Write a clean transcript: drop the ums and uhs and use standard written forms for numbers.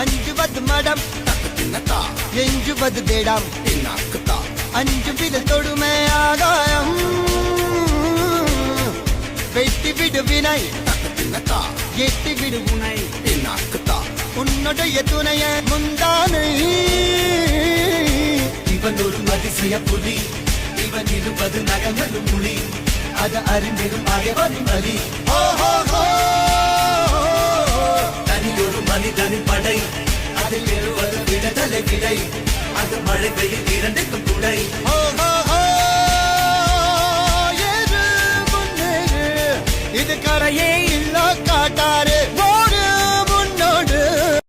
அஞ்சுவது மடம் எஞ்சுவது தேடாம் அஞ்சு வித தொடுமை ஆகாயம் வெட்டி விடு வினை எட்டி விடு உனை உன்னுடைய துணைய முந்தானை இவன் ஒரு அதிசய புலி இவன் இருப்பது நகங்களும் மொழி அது அறிந்திடும் அயவரும் வலி தனியொரு மனிதனின் படை அதில் எழுவது விடுதலை விடை அது மழை பெய்யும் இரண்டுக்கும் துணை இது கரையே இல்ல காட்டாரே